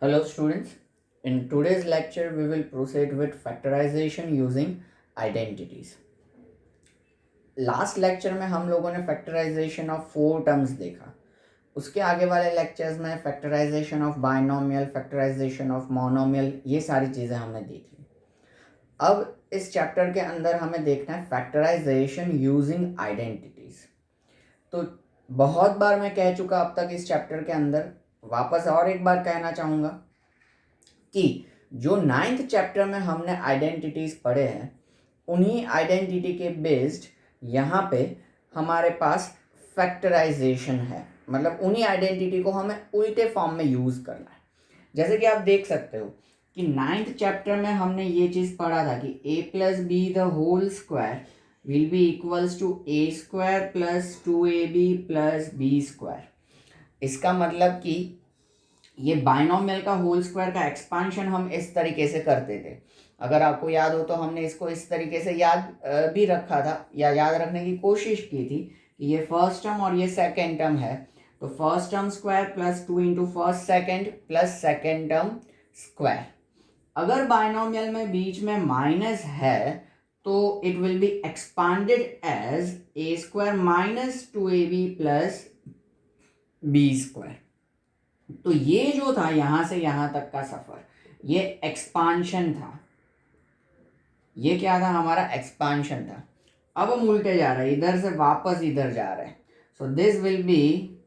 Hello students, in today's lecture we will proceed with factorization using identities. Last lecture में हम लोगों ने factorization of 4 terms देखा। उसके आगे वाले लेक्चर्स में factorisation of binomial, factorisation of monomial, ये सारी चीज़ें हमने देख ली। अब इस चैप्टर के अंदर हमें देखना है फैक्टराइजेशन यूजिंग आइडेंटिटीज। तो बहुत बार मैं कह चुका अब तक इस चैप्टर के अंदर, वापस और एक बार कहना चाहूँगा कि जो 9th चैप्टर में हमने आइडेंटिटीज पढ़े हैं, उन्हीं आइडेंटिटी के बेस्ड यहाँ पे हमारे पास फैक्टराइजेशन है। मतलब उन्हीं आइडेंटिटी को हमें उल्टे फॉर्म में यूज़ करना है। जैसे कि आप देख सकते हो कि 9th चैप्टर में हमने ये चीज़ पढ़ा था कि a plus b the whole square will be equals to a square plus 2ab plus b square. इसका मतलब कि ये बाइनोमियल का होल स्क्वायर का एक्सपांशन हम इस तरीके से करते थे। अगर आपको याद हो तो हमने इसको इस तरीके से याद भी रखा था या याद रखने की कोशिश की थी कि ये फर्स्ट टर्म और ये सेकेंड टर्म है, तो first term square plus 2 into first second plus second term square. अगर बाइनोमियल में बीच में माइनस है तो it will be expanded as a square minus 2ab plus b square. तो ये जो था यहां से यहां तक का सफर, ये एक्सपांशन था। ये क्या था? हमारा एक्सपांशन था। अब हम उल्टे जा रहे हैं, इधर से वापस इधर जा रहे हैं। So this will be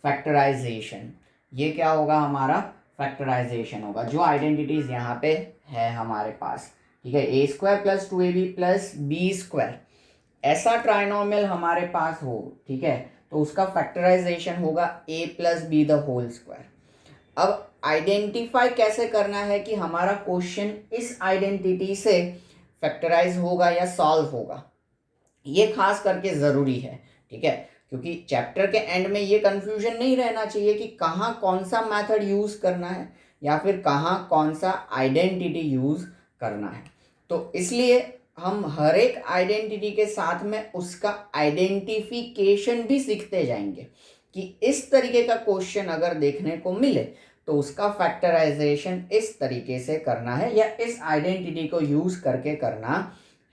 factorisation. ये क्या होगा? हमारा फैक्टराइजेशन होगा। जो आइडेंटिटीज यहाँ पे है हमारे पास, ठीक है, a square plus 2ab plus b square, ऐसा ट्राइनोमियल हमारे पास हो, ठीक है, तो उसका फैक्टराइजेशन होगा a plus b the whole square. अब आइडेंटिफाई कैसे करना है कि हमारा क्वेश्चन इस आइडेंटिटी से फैक्टराइज होगा या सॉल्व होगा, ये खास करके ज़रूरी है, ठीक है, क्योंकि चैप्टर के एंड में ये कंफ्यूजन नहीं रहना चाहिए कि कहाँ कौन सा मेथड यूज़ करना है या फिर कहाँ कौन सा आइडेंटिटी यूज़ करना है। तो इसलिए हम हर एक आइडेंटिटी के साथ में उसका आइडेंटिफिकेशन भी सीखते जाएंगे कि इस तरीके का क्वेश्चन अगर देखने को मिले तो उसका फैक्टराइजेशन इस तरीके से करना है या इस आइडेंटिटी को यूज़ करके करना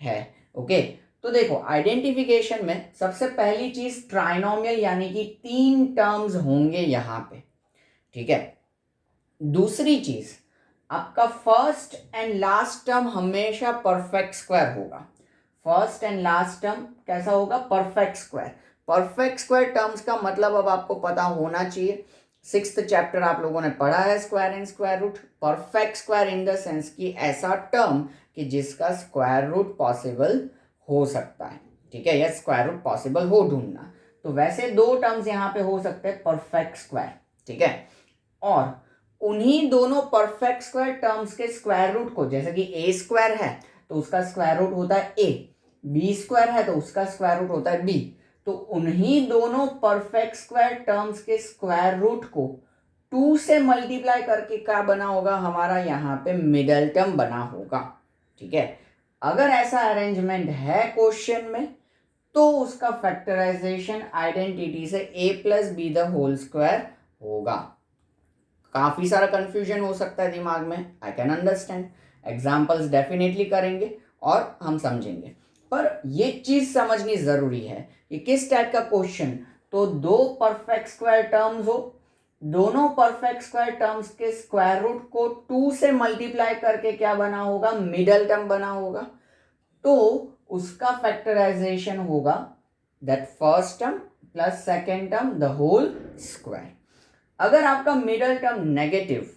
है। ओके, तो देखो आइडेंटिफिकेशन में सबसे पहली चीज ट्राइनोमियल यानी कि 3 टर्म्स होंगे यहाँ पे, ठीक है। दूसरी चीज, आपका फर्स्ट एंड लास्ट टर्म हमेशा परफेक्ट स्क्वायर होगा। फर्स्ट एंड लास्ट टर्म कैसा होगा? Perfect square. Perfect square terms का मतलब अब आपको पता होना चाहिए। 6th चैप्टर आप लोगों ने पढ़ा है square and square root. Perfect square in the sense कि ऐसा टर्म कि जिसका स्क्वायर रूट पॉसिबल हो सकता है, ठीक है, या स्क्वायर रूट पॉसिबल हो ढूंढना। तो वैसे 2 टर्म्स यहाँ पे हो सकते हैं परफेक्ट स्क्वायर, ठीक है, और उन्हीं दोनों परफेक्ट स्क्वायर टर्म्स के स्क्वायर रूट को, जैसे कि a स्क्वायर है तो उसका स्क्वायर रूट होता है a, b स्क्वायर है तो उसका स्क्वायर रूट होता है b, तो उन्हीं दोनों परफेक्ट स्क्वायर टर्म्स के स्क्वायर रूट को 2 से मल्टीप्लाई करके क्या बना होगा? हमारा यहाँ पे मिडल टर्म बना होगा, ठीक है। अगर ऐसा अरेंजमेंट है क्वेश्चन में तो उसका फैक्टराइजेशन आइडेंटिटी से a plus b the whole square होगा। काफ़ी सारा कंफ्यूजन हो सकता है दिमाग में, I can understand. Examples definitely करेंगे और हम समझेंगे, पर ये चीज़ समझनी ज़रूरी है कि किस टाइप का क्वेश्चन। तो 2 परफेक्ट स्क्वायर टर्म्स हो, दोनों परफेक्ट स्क्वायर टर्म्स के स्क्वायर रूट को 2 से मल्टीप्लाई करके क्या बना होगा? मिडल टर्म बना होगा। तो उसका फैक्टराइजेशन होगा that first term plus second term the whole square. अगर आपका मिडल टर्म नेगेटिव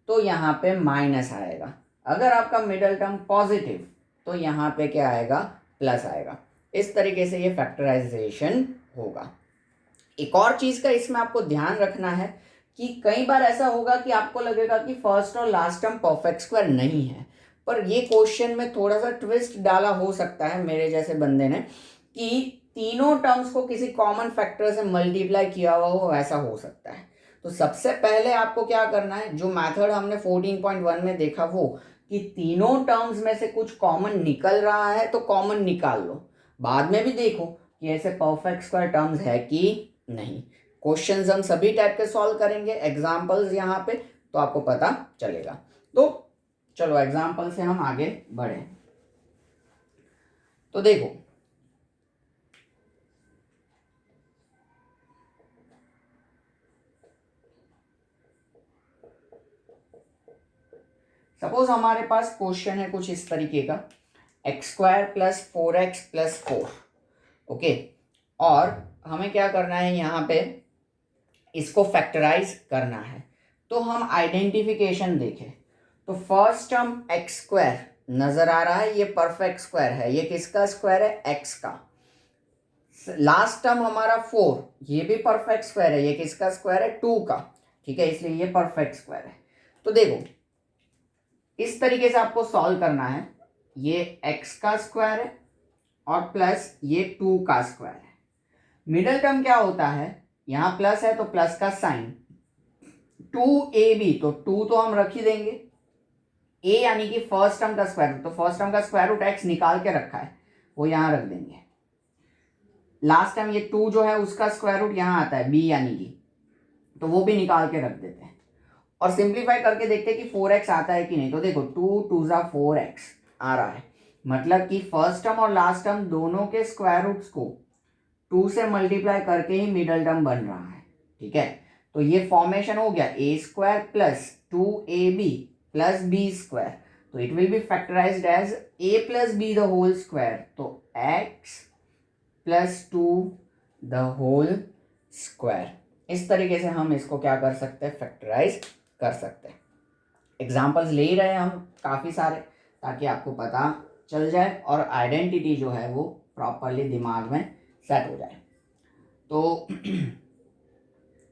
तो यहाँ पे माइनस आएगा, अगर आपका मिडल टर्म पॉजिटिव तो यहाँ पे क्या आएगा? प्लस आएगा। इस तरीके से ये फैक्टराइजेशन होगा। एक और चीज़ का इसमें आपको ध्यान रखना है कि कई बार ऐसा होगा कि आपको लगेगा कि फर्स्ट और लास्ट टर्म परफेक्ट स्क्वायर नहीं है, पर ये क्वेश्चन में थोड़ा सा ट्विस्ट डाला हो सकता है मेरे जैसे बंदे ने कि तीनों टर्म्स को किसी कॉमन फैक्टर से मल्टीप्लाई किया हुआ हो, ऐसा हो सकता है। तो सबसे पहले आपको क्या करना है, जो मेथड हमने 14.1 में देखा वो कि तीनों टर्म्स में से कुछ कॉमन निकल रहा है तो कॉमन निकाल लो। बाद में भी देखो कि ऐसे परफेक्ट स्क्वायर टर्म्स है कि नहीं। क्वेश्चंस हम सभी टाइप के सॉल्व करेंगे, एग्जाम्पल्स यहाँ पे, तो आपको पता चलेगा। तो चलो एग्जाम्पल से हम आगे बढ़े। तो देखो सपोज हमारे पास क्वेश्चन है कुछ इस तरीके का, x² + 4x + 4, ओके, और हमें क्या करना है यहाँ पे, इसको फैक्टराइज करना है। तो हम आइडेंटिफिकेशन देखें तो फर्स्ट टर्म x² नजर आ रहा है, ये परफेक्ट स्क्वायर है, ये किसका स्क्वायर है, x का। लास्ट टर्म हमारा 4, ये भी परफेक्ट स्क्वायर है, ये किसका स्क्वायर है, 2 का, ठीक है, इसलिए ये परफेक्ट स्क्वायर है। तो देखो इस तरीके से आपको सॉल्व करना है, ये x का स्क्वायर है और प्लस ये 2 का स्क्वायर है। मिडिल टर्म क्या होता है, यहाँ प्लस है तो प्लस का साइन, 2ab, तो 2 तो हम रख ही देंगे, a यानी कि फर्स्ट टर्म का स्क्वायर रूट, तो फर्स्ट टर्म का स्क्वायर रूट x निकाल के रखा है वो यहाँ रख देंगे। लास्ट टाइम ये 2 जो है उसका स्क्वायर रूट यहाँ आता है b यानी कि, तो वो भी निकाल के रख देते हैं और सिंप्लीफाई करके देखते हैं कि 4x आता है कि नहीं। तो देखो 2 2 ज़ा 4x आ रहा है, मतलब कि फर्स्ट टर्म और लास्ट टर्म दोनों के स्क्वायर रूट्स को 2 से मल्टीप्लाई करके ही मिडल टर्म बन रहा है, ठीक है। तो ये फॉर्मेशन हो गया a² + 2ab + b², तो it will be factorised as a + b the whole square, तो x + 2 द होल स्क्वायर। इस तरीके से हम इसको क्या कर सकते हैं, फैक्टराइज कर सकते हैं। एग्जाम्पल्स ले ही रहे हैं हम काफ़ी सारे, ताकि आपको पता चल जाए और आइडेंटिटी जो है वो प्रॉपरली दिमाग में सेट हो जाए। तो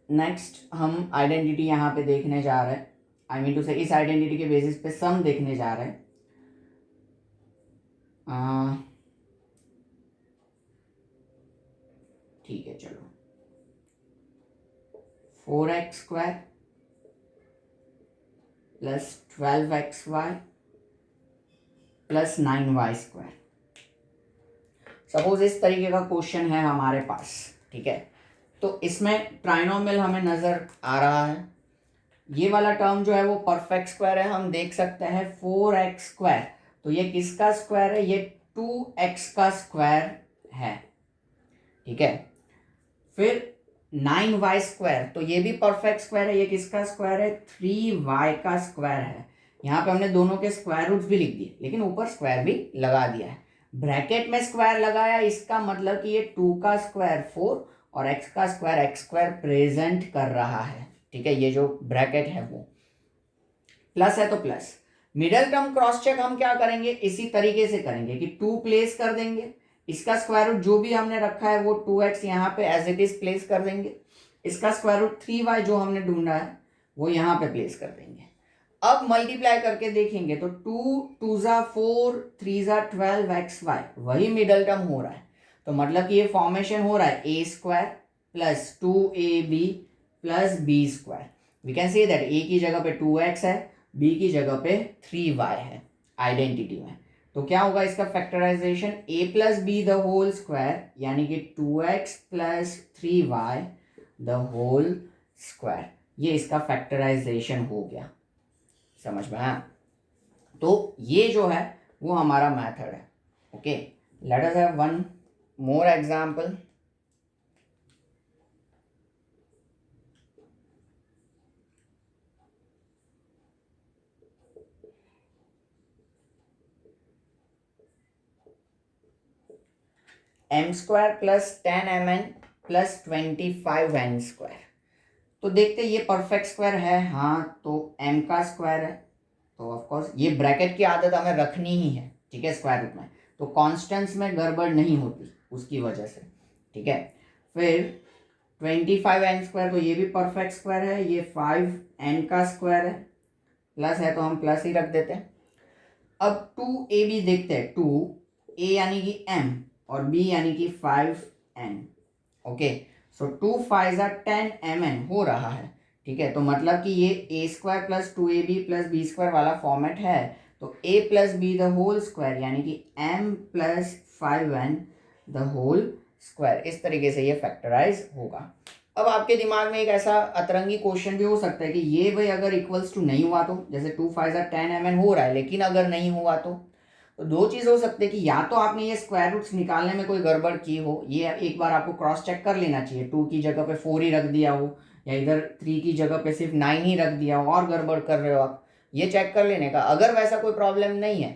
नेक्स्ट हम आइडेंटिटी यहाँ पे देखने जा रहे हैं, आई मीन टू से इस आइडेंटिटी के बेसिस पे सम देखने जा रहे हैं। ठीक है, चलो 4x² + 12xy + 9y²। सपोज इस तरीके का क्वेश्चन है हमारे पास, ठीक है। तो इसमें ट्राइनोमियल हमें नजर आ रहा है, ये वाला टर्म जो है वो परफेक्ट स्क्वायर है, हम देख सकते हैं 4x², तो ये किसका स्क्वायर है, ये 2x का स्क्वायर है, ठीक है। फिर 9y², तो ये भी परफेक्ट स्क्वायर है, ये किसका स्क्वायर है, 3y का स्क्वायर है। यहाँ पे हमने दोनों के स्क्वायर रूट्स भी लिख दिए, लेकिन ऊपर स्क्वायर भी लगा दिया है, ब्रैकेट में स्क्वायर लगाया, इसका मतलब कि ये 2 का स्क्वायर 4 और x का स्क्वायर x² प्रेजेंट कर रहा है, ठीक है। ये जो ब्रैकेट है वो प्लस है तो plus. Middle term cross check हम क्या करेंगे, इसी तरीके से करेंगे कि 2 प्लेस कर देंगे, इसका स्क्वायर रूट जो भी हमने रखा है वो 2x यहाँ पे एज इट इज प्लेस कर देंगे, इसका स्क्वायर रूट 3y जो हमने ढूंढा है वो यहाँ पे प्लेस कर देंगे। अब मल्टीप्लाई करके देखेंगे तो 2 2 ज़ा 4 3 ज़ा 12xy, वही मिडल टर्म हो रहा है, तो मतलब कि ये फॉर्मेशन हो रहा है a² + 2ab + b²। We can say that a की जगह पे 2x है, b की जगह पे 3y है आइडेंटिटी में। तो क्या होगा इसका factorisation, a + b the whole square यानी कि 2x + 3y the whole square, ये इसका फैक्टराइजेशन हो गया, समझ में आया। तो ये जो है वो हमारा मेथड है, okay. Let us have one more example. m² + 10mn + 25n², तो देखते ये परफेक्ट स्क्वायर है, हाँ, तो m का स्क्वायर है, तो ऑफकोर्स ये ब्रैकेट की आदत हमें रखनी ही है, ठीक है, स्क्वायर रूट में, तो कॉन्स्टेंट्स में गड़बड़ नहीं होती उसकी वजह से, ठीक है। फिर 25n², तो ये भी परफेक्ट स्क्वायर है, ये 5n का स्क्वायर है, प्लस है तो हम प्लस ही रख देते हैं। अब 2ab देखते हैं, 2a यानी कि m और b यानी कि 5n, ओके। सो 2 5 ज़ा 10mn हो रहा है, ठीक है। तो मतलब कि ये a² + 2ab + b² वाला फॉर्मेट है, तो a + b the whole square यानी कि m + 5n the whole square, इस तरीके से ये फैक्टराइज होगा। अब आपके दिमाग में एक ऐसा अतरंगी क्वेश्चन भी हो सकता है कि ये भाई अगर इक्वल्स टू नहीं हुआ तो, जैसे 2 5 10 mn हो रहा है लेकिन अगर नहीं हुआ तो दो चीज़ हो सकती है कि या तो आपने ये स्क्वायर रूट्स निकालने में कोई गड़बड़ की हो, ये एक बार आपको क्रॉस चेक कर लेना चाहिए, 2 की जगह पे 4 ही रख दिया हो या इधर 3 की जगह पे सिर्फ 9 ही रख दिया हो और गड़बड़ कर रहे हो आप, ये चेक कर लेने का। अगर वैसा कोई प्रॉब्लम नहीं है,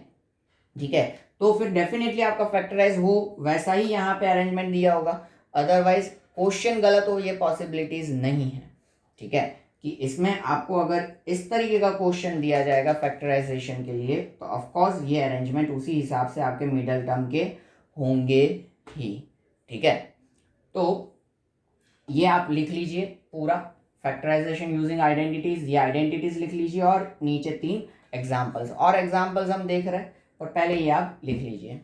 ठीक है, तो फिर डेफिनेटली आपका फैक्टराइज हो वैसा ही यहाँ पे अरेंजमेंट दिया होगा। अदरवाइज क्वेश्चन गलत हो, ये पॉसिबिलिटीज नहीं है, ठीक है, कि इसमें आपको अगर इस तरीके का क्वेश्चन दिया जाएगा फैक्टराइजेशन के लिए तो ऑफ कोर्स ये अरेंजमेंट उसी हिसाब से आपके मिडल टर्म के होंगे ही, ठीक है। तो ये आप लिख लीजिए पूरा फैक्टराइजेशन यूजिंग आइडेंटिटीज, ये आइडेंटिटीज लिख लीजिए और नीचे 3 एग्जाम्पल्स, और एग्जाम्पल्स हम देख रहे हैं और पहले ये आप लिख लीजिए।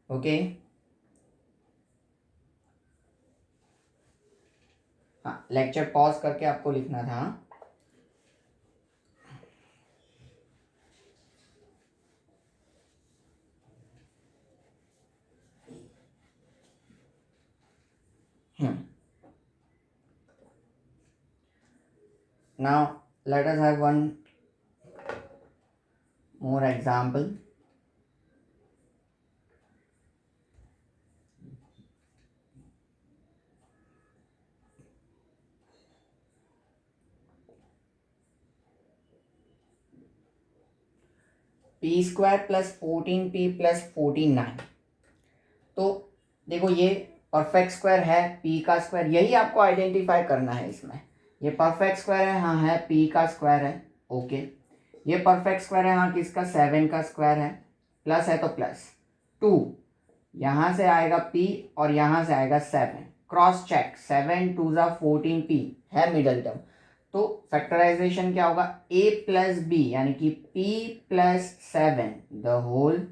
ओके, हाँ, लेक्चर पॉज करके आपको लिखना था। Now let us have one more example. p square plus 14p plus 49। तो देखो ये परफेक्ट स्क्वायर है, p का स्क्वायर, यही आपको आइडेंटिफाई करना है इसमें। ये परफेक्ट स्क्वायर है, हाँ है, p का स्क्वायर है, ओके। ये परफेक्ट स्क्वायर है, हाँ किसका, 7 का स्क्वायर है, प्लस है तो प्लस 2, यहाँ से आएगा p और यहाँ से आएगा 7, क्रॉस चेक, 7 2 ज़ा 14p है मिडल टर्म। तो फैक्टराइजेशन क्या होगा, a प्लस बी यानी कि p plus 7 the whole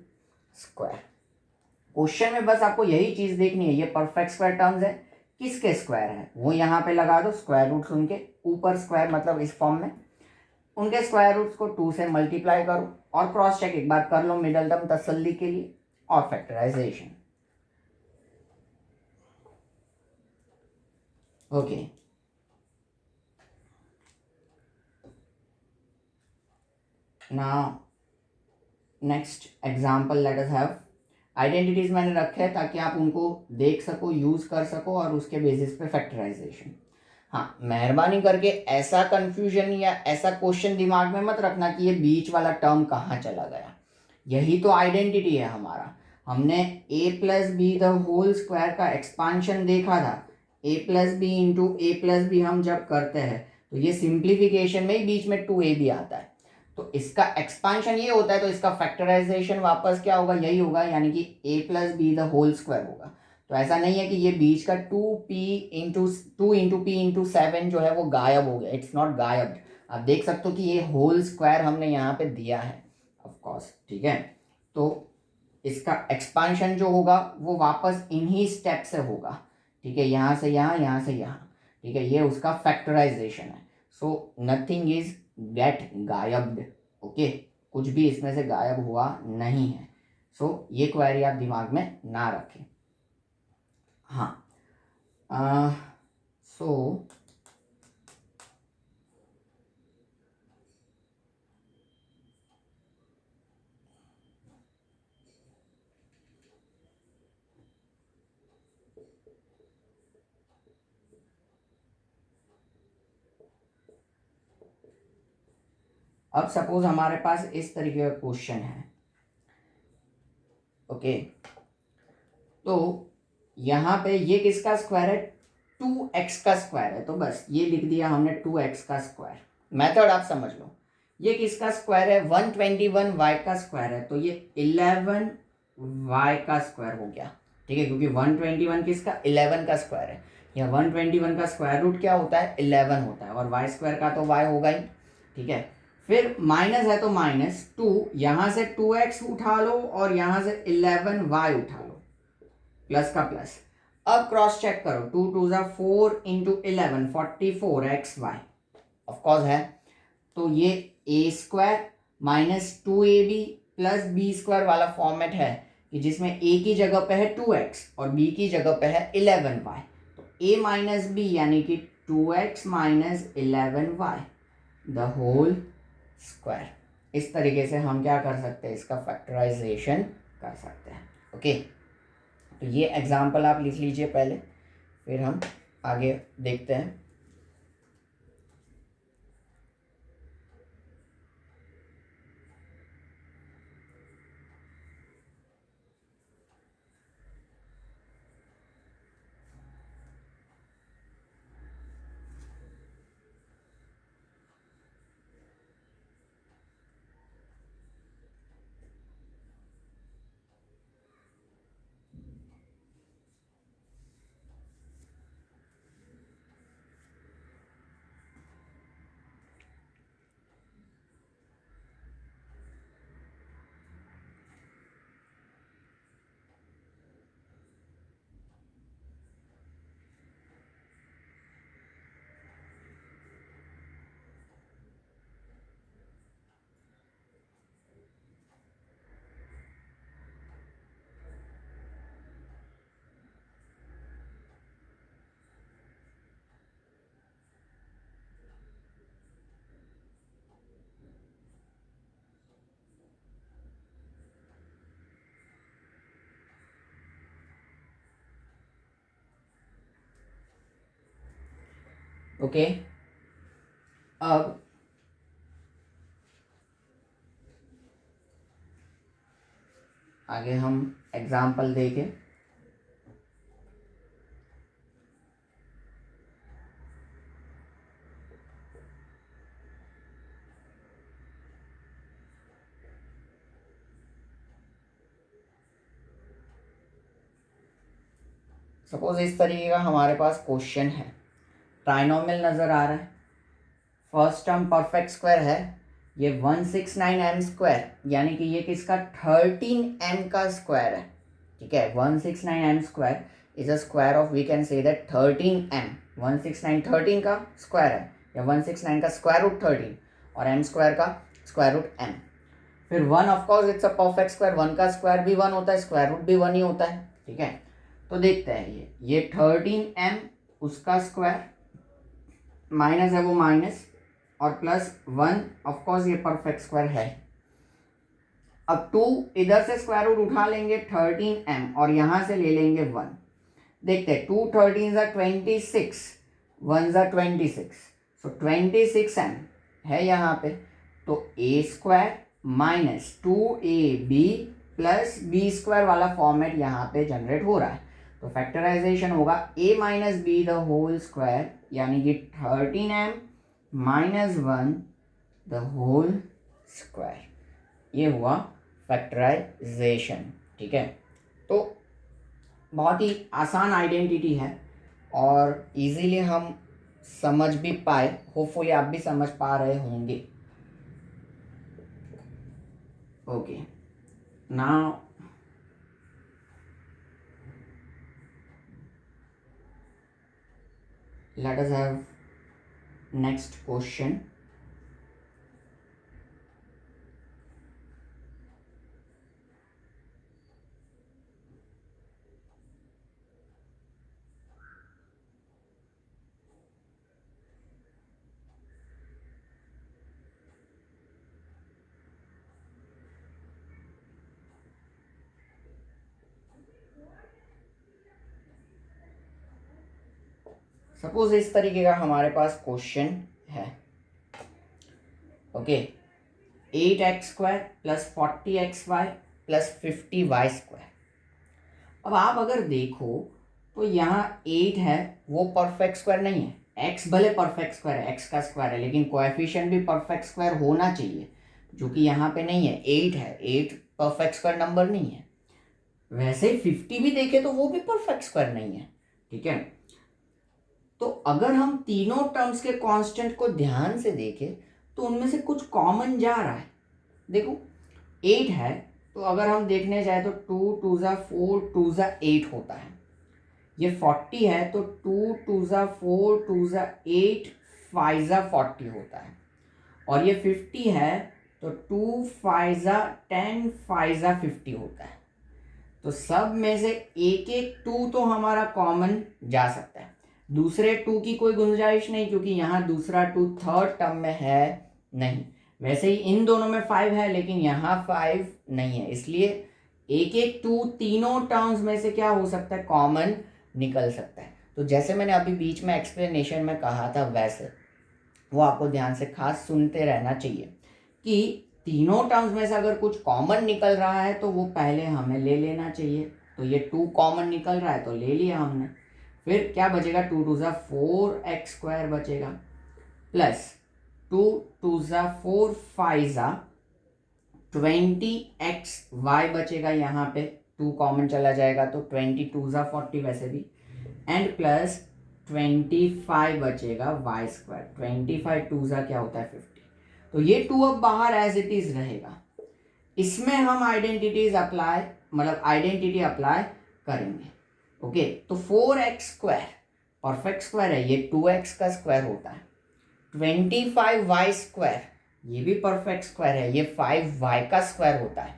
square. Question में बस आपको यही चीज देखनी है, ये परफेक्ट स्क्वायर टर्म्स है, किसके स्क्वायर है वो यहाँ पे लगा दो, स्क्वायर रूट्स उनके ऊपर, स्क्वायर मतलब इस फॉर्म में, उनके स्क्वायर रूट्स को 2 से मल्टीप्लाई करो और क्रॉस चेक एक बार कर लो मिडल टर्म तसल्ली के लिए, और factorisation. Okay, now next example let us have। Identities मैंने रखे हैं ताकि आप उनको देख सको, यूज कर सको और उसके बेसिस पे फैक्टराइजेशन। हाँ, मेहरबानी करके ऐसा कंफ्यूजन या ऐसा क्वेश्चन दिमाग में मत रखना कि ये बीच वाला टर्म कहाँ चला गया, यही तो आइडेंटिटी है हमारा। हमने a plus b the whole square का एक्सपांशन देखा था, a plus b into a plus b हम जब करते हैं तो ये सिंप्लीफिकेशन में ही बीच में 2ab आता है, तो इसका एक्सपांशन ये होता है, तो इसका फैक्टराइजेशन वापस क्या होगा, यही होगा, यानी कि a plus b the whole square होगा। तो ऐसा नहीं है कि ये बीच का 2p इंटू 2 p इंटू 7 जो है वो गायब हो गया, इट्स नॉट गायब। आप देख सकते हो कि ये होल स्क्वायर हमने यहाँ पे दिया है ऑफ कोर्स, ठीक है। तो इसका एक्सपांशन जो होगा वो वापस इन्हीं स्टेप से होगा, ठीक है, यहाँ से यहाँ, यहाँ से यहाँ, ठीक है, ये उसका फैक्टराइजेशन है। सो नथिंग इज गेट गायब्ड, ओके, कुछ भी इसमें से गायब हुआ नहीं है। सो ये क्वेरी आप दिमाग में ना रखें। हाँ, सो अब सपोज हमारे पास इस तरीके का क्वेश्चन है, ओके, तो यहाँ पे ये किसका स्क्वायर है, 2x का स्क्वायर है, तो बस ये लिख दिया हमने 2x का स्क्वायर। मेथड आप समझ लो, ये किसका स्क्वायर है, 121y का स्क्वायर है, तो ये 11y का स्क्वायर हो गया, ठीक है, क्योंकि 121 किसका, 11 का स्क्वायर है, या 121 का स्क्वायर रूट क्या होता है, 11 होता है, और y स्क्वायर का तो y होगा ही, ठीक है। फिर माइनस है तो -2, यहाँ से 2x उठा लो और यहाँ से 11y उठा लो, प्लस का प्लस। अब क्रॉस चेक करो, 2 2 ज़ा 4 इंटू 11 44xy ऑफकोर्स है। तो ये a square minus 2ab plus b square वाला फॉर्मेट है कि जिसमें ए की जगह पे है 2x और बी की जगह पे है 11y। तो a माइनस बी यानी कि 2x minus 11y the whole square. इस तरीके से हम क्या कर सकते हैं, इसका फैक्टराइजेशन कर सकते हैं। ओके, तो ये एग्जाम्पल आप लिख लीजिए पहले, फिर हम आगे देखते हैं। ओके, अब आगे हम एग्जाम्पल देखें। सपोज इस तरीके का हमारे पास क्वेश्चन है, ट्राइनोमियल नज़र आ रहा है, फर्स्ट टर्म परफेक्ट स्क्वायर है, ये 169m स्क्वायर यानी कि ये किसका 13m का स्क्वायर है। ठीक है, 169m square is a square of, we can say that 13m। 169 13 का स्क्वायर है, या 169 का स्क्वायर रूट 13 और m स्क्वायर का स्क्वायर रूट m। फिर 1 of course it's a perfect square, 1 का स्क्वायर भी 1 होता है, स्क्वायर रूट भी 1 ही होता है। ठीक है, तो देखते हैं ये 13m उसका स्क्वायर माइनस है वो माइनस और प्लस 1 ऑफकोर्स ये परफेक्ट स्क्वायर है। अब 2 इधर से स्क्वायर रूट उठा लेंगे 13m और यहाँ से ले लेंगे 1। देखते हैं 2 13 ज़ा 26, 1 ज़ा 26, सो 26m है यहाँ पे। तो a square minus 2ab plus b square वाला फॉर्मेट यहाँ पे जनरेट हो रहा है। तो फैक्टराइजेशन होगा a minus b the whole square यानी कि 13m minus 1 the whole square, ये हुआ फैक्टराइजेशन। ठीक है, तो बहुत ही आसान आइडेंटिटी है और इजीली हम समझ भी पाए, होपफुली आप भी समझ पा रहे होंगे। Okay, now let us have next question. Suppose इस तरीके का हमारे पास क्वेश्चन है। Okay, 8x square plus 40xy plus 50y square. अब आप अगर देखो तो यहाँ 8 है वो परफेक्ट स्क्वायर नहीं है, x भले परफेक्ट स्क्वायर है, x का स्क्वायर है, लेकिन कोएफिशिएंट भी परफेक्ट स्क्वायर होना चाहिए जो कि यहाँ पे नहीं है। 8 है, 8 परफेक्ट स्क्वायर नंबर नहीं है। वैसे 50 भी देखे तो वो भी परफेक्ट स्क्वायर नहीं है। ठीक है, तो अगर हम तीनों टर्म्स के कांस्टेंट को ध्यान से देखें तो उनमें से कुछ कॉमन जा रहा है। देखो 8 है तो अगर हम देखने जाए तो 2 2 ज़ा 4 2 ज़ा 8 होता है। ये 40 है तो 2 2 ज़ा 4 2 ज़ा 8 5 ज़ा 40 होता है। और ये 50 है तो 2 5 ज़ा 10 5 ज़ा 50 होता है। तो सब में से एक एक 2 तो हमारा कॉमन जा सकता है, दूसरे 2 की कोई गुंजाइश नहीं, क्योंकि यहाँ दूसरा 2 थर्ड टर्म में है नहीं। वैसे ही इन दोनों में 5 है लेकिन यहाँ 5 नहीं है, इसलिए एक एक 2 तीनों टर्म्स में से क्या हो सकता है, कॉमन निकल सकता है। तो जैसे मैंने अभी बीच में एक्सप्लेनेशन में कहा था वैसे वो आपको ध्यान से खास सुनते रहना चाहिए कि तीनों टर्म्स में से अगर कुछ कॉमन निकल रहा है तो वो पहले हमें ले लेना चाहिए। तो ये 2 कॉमन निकल रहा है तो ले लिया हमने। फिर क्या बचेगा, 2 2 ज़ा 4x² बचेगा, प्लस 2 2 ज़ा 4 5 ज़ा 20xy बचेगा, यहाँ पे 2 कॉमन चला जाएगा तो 22 ज़ा 40 वैसे भी, एंड प्लस 25 बचेगा y²। 25 2 ज़ा क्या होता है 50। तो ये 2 अब बाहर एज इट इज रहेगा। इसमें हम आइडेंटिटीज अप्लाई मतलब आइडेंटिटी अप्लाई करेंगे। ओके, तो 4x² परफेक्ट स्क्वायर है, ये 2x का स्क्वायर होता है। 25y² ये भी परफेक्ट स्क्वायर है, ये 5y का स्क्वायर होता है।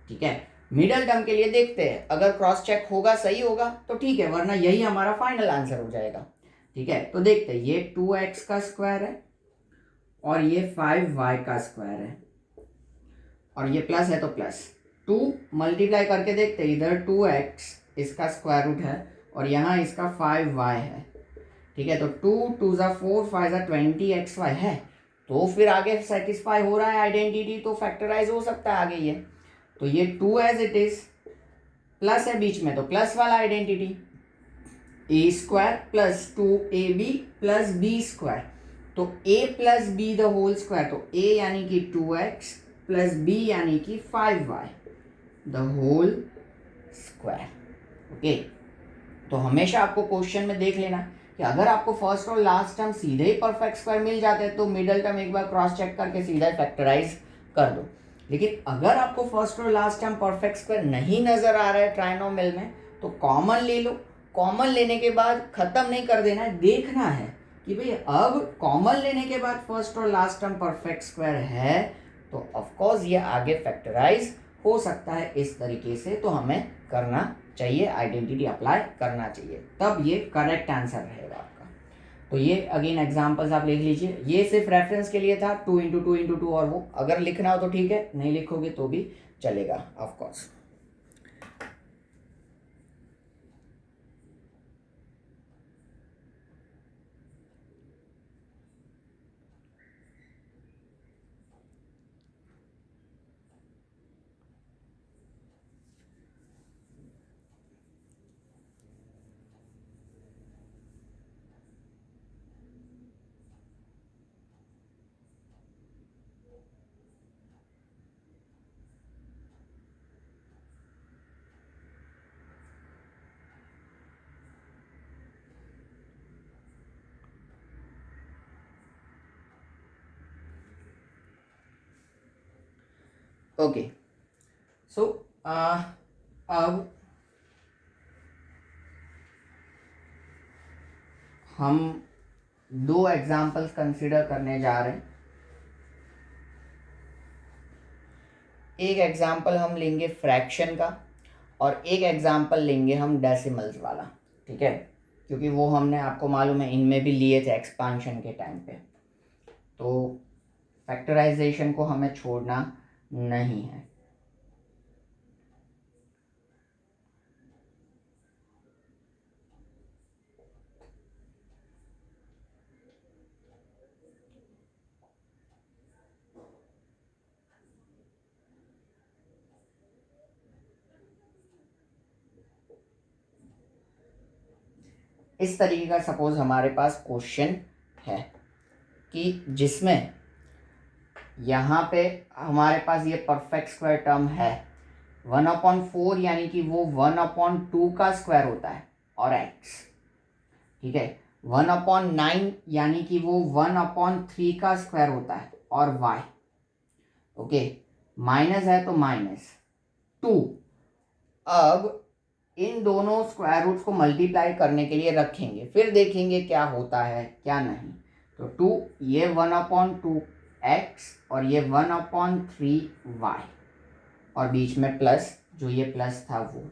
ठीक है, मिडल टर्म के लिए देखते हैं, अगर क्रॉस चेक होगा सही होगा तो ठीक है, वरना यही हमारा फाइनल आंसर हो जाएगा। ठीक है, तो देखते हैं, ये 2x का स्क्वायर है और ये 5y का स्क्वायर है, और ये प्लस है तो प्लस 2 मल्टीप्लाई करके देखते हैं, इधर 2x इसका स्क्वायर रूट है और यहाँ इसका 5y है। ठीक है, तो 2 2 ज़ा 4 5 ज़ा 20xy है, तो फिर आगे सेटिस्फाई हो रहा है आइडेंटिटी, तो फैक्टराइज हो सकता है आगे ये। तो ये 2 एज इट इज, प्लस है बीच में तो प्लस वाला identity, a² plus 2ab plus b²। तो a plus b the whole square, तो a यानी कि 2x प्लस b यानी कि 5y the whole square. Okay, तो हमेशा आपको क्वेश्चन में देख लेना कि अगर आपको फर्स्ट और लास्ट टर्म सीधे ही परफेक्ट स्क्वायर मिल जाते हैं तो मिडल टर्म एक बार क्रॉस चेक करके सीधा फैक्टराइज कर दो। लेकिन अगर आपको फर्स्ट और लास्ट टर्म परफेक्ट स्क्वायर नहीं नजर आ रहा है ट्राइनोमियल में, तो कॉमन ले लो। कॉमन लेने के बाद खत्म नहीं कर देना है, देखना है कि भाई अब कॉमन लेने के बाद फर्स्ट और लास्ट टर्म परफेक्ट स्क्वायर है तो ऑफकोर्स ये आगे फैक्टराइज हो सकता है इस तरीके से, तो हमें करना चाहिए, आइडेंटिटी अप्लाई करना चाहिए, तब ये करेक्ट आंसर रहेगा आपका। तो ये अगेन एग्जांपल्स आप लिख लीजिए, ये सिर्फ रेफरेंस के लिए था 2 × 2 × 2, और वो अगर लिखना हो तो ठीक है, नहीं लिखोगे तो भी चलेगा ऑफ कोर्स। ओके, सो अब हम 2 एग्जाम्पल्स कंसिडर करने जा रहे हैं। एक एग्जाम्पल हम लेंगे फ्रैक्शन का और एक एग्जाम्पल लेंगे हम डेसिमल्स वाला। ठीक है, क्योंकि वो हमने आपको मालूम है इनमें भी लिए थे एक्सपांशन के टाइम पे, तो फैक्टराइजेशन को हमें छोड़ना नहीं है। इस तरीके का सपोज हमारे पास क्वेश्चन है कि जिसमें यहाँ पे हमारे पास ये परफेक्ट स्क्वायर टर्म है 1/4, यानी कि वो 1/2 का स्क्वायर होता है और x। ठीक है, 1/9 यानी कि वो 1/3 का स्क्वायर होता है और y। ओके, माइनस है तो -2। अब इन दोनों स्क्वायर रूट्स को मल्टीप्लाई करने के लिए रखेंगे, फिर देखेंगे क्या होता है क्या नहीं। तो 2 ये 1/2x और ये 1/3y और बीच में प्लस, जो ये प्लस था वो।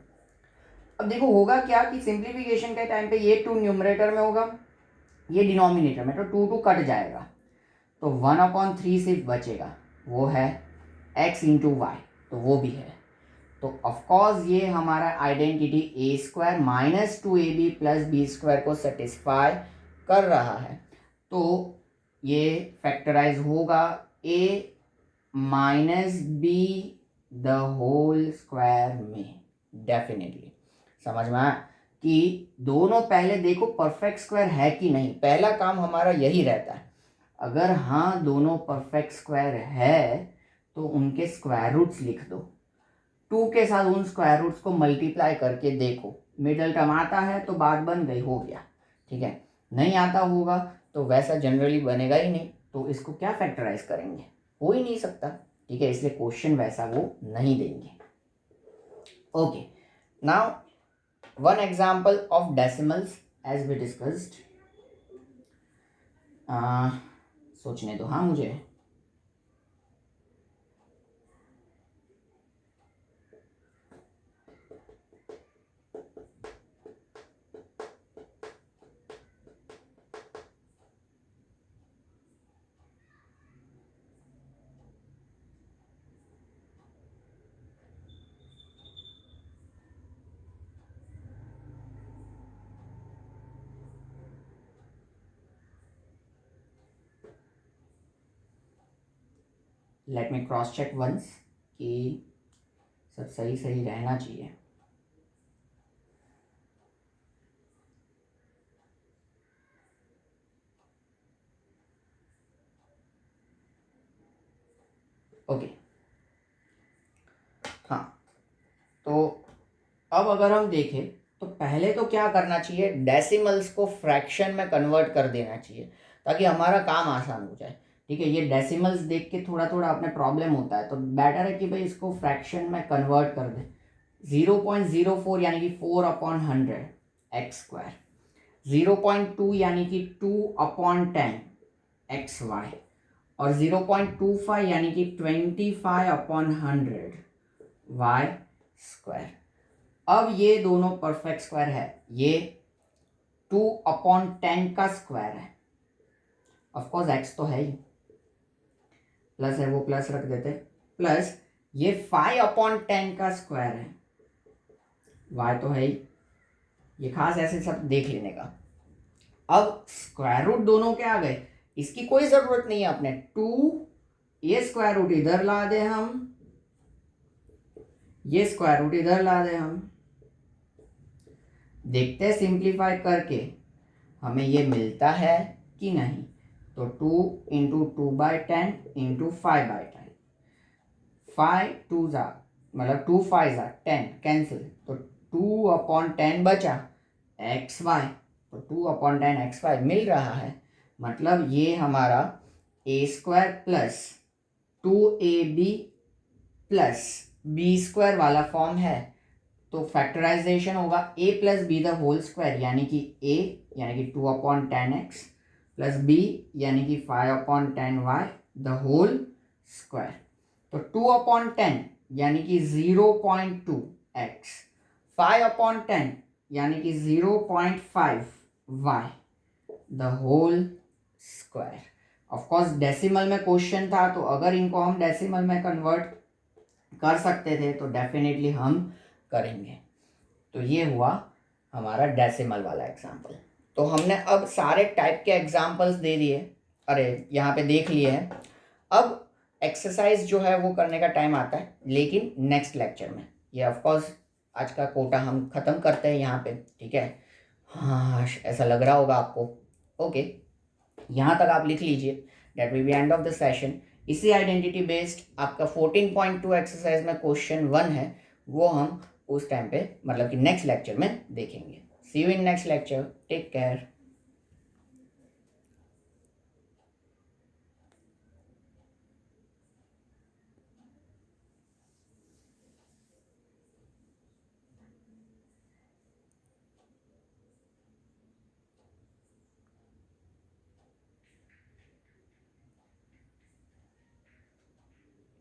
अब देखो होगा क्या कि सिंप्लीफिकेशन के टाइम पे ये 2 न्यूमरेटर में होगा, ये डिनोमिनेटर में, तो 2 टू कट जाएगा, तो 1/3 सिर्फ बचेगा, वो है x इंटू वाई, तो वो भी है। तो ऑफकोर्स ये हमारा identity a square minus 2ab plus b square को सेटिस्फाई कर रहा है। तो ये फैक्टराइज होगा a minus b the whole square में। डेफिनेटली समझ में आया कि दोनों पहले देखो परफेक्ट स्क्वायर है कि नहीं, पहला काम हमारा यही रहता है। अगर हाँ दोनों परफेक्ट स्क्वायर है तो उनके स्क्वायर रूट्स लिख दो, 2 के साथ उन स्क्वायर रूट्स को मल्टीप्लाई करके देखो, मिडल टर्म आता है तो बात बन गई, हो गया, ठीक है। नहीं आता होगा तो वैसा जनरली बनेगा ही नहीं, तो इसको क्या फैक्टराइज करेंगे, हो ही नहीं सकता, ठीक है, इसलिए क्वेश्चन वैसा वो नहीं देंगे। Okay, now one example of decimals as we discussed. सोचने दो हाँ मुझे। Let me cross check once कि सब सही सही रहना चाहिए। ओके हाँ, तो अब अगर हम देखें तो पहले तो क्या करना चाहिए, डेसिमल्स को फ्रैक्शन में कन्वर्ट कर देना चाहिए ताकि हमारा काम आसान हो जाए, ठीक है। ये डेसिमल्स देख के थोड़ा थोड़ा अपने प्रॉब्लम होता है, तो बेटर है कि भाई इसको फ्रैक्शन में कन्वर्ट कर दे। 0.04 यानी कि 4/100 एक्स स्क्वायर, 0.2 यानी कि 2/10 एक्स वाई, और 0.25 यानी कि 25/100 वाई स्क्वायर। अब ये दोनों परफेक्ट स्क्वायर है, ये 2/10 का स्क्वायर है, ऑफकोर्स एक्स तो है ही, प्लस है वो प्लस रख देते, प्लस ये 5/10 का स्क्वायर है, वाई तो है ही, ये खास ऐसे सब देख लेने का। अब स्क्वायर रूट दोनों के आ गए, इसकी कोई जरूरत नहीं है अपने, 2 ये स्क्वायर रूट इधर ला दे हम, ये स्क्वायर रूट इधर ला दे हम, देखते हैं सिंप्लीफाई करके हमें ये मिलता है कि नहीं। तो 2 इंटू 2/10 इंटू 5/10, 5 2 जा मतलब 2 5 जा 10 कैंसिल, तो 2/10 बचा एक्स वाई, तो 2/10 एक्स वाई मिल रहा है। मतलब ये हमारा a square plus 2ab plus b square वाला फॉर्म है। तो फैक्टराइजेशन होगा a plus b the whole square, यानी कि a यानी कि 2/10x प्लस b यानी कि 5/10y द होल स्क्वायर। तो 2/10 यानी कि 0.2x, 5/10 यानी कि 0.5y the whole square. Of course decimal में क्वेश्चन था, तो अगर इनको हम डेसिमल में कन्वर्ट कर सकते थे तो डेफिनेटली हम करेंगे। तो ये हुआ हमारा डेसिमल वाला एग्जाम्पल। तो हमने अब सारे टाइप के एग्जाम्पल्स दे दिए, अरे यहाँ पे देख लिए हैं। अब एक्सरसाइज जो है वो करने का टाइम आता है, लेकिन नेक्स्ट लेक्चर में। ये ऑफकोर्स आज का कोटा हम ख़त्म करते हैं यहाँ पे, ठीक है। हाँ ऐसा लग रहा होगा आपको, ओके। यहाँ तक आप लिख लीजिए, date will be end of the session. इसी आइडेंटिटी बेस्ड आपका 14.2 एक्सरसाइज में क्वेश्चन 1 है, वो हम उस टाइम पे मतलब कि नेक्स्ट लेक्चर में देखेंगे। See you in next lecture, take care.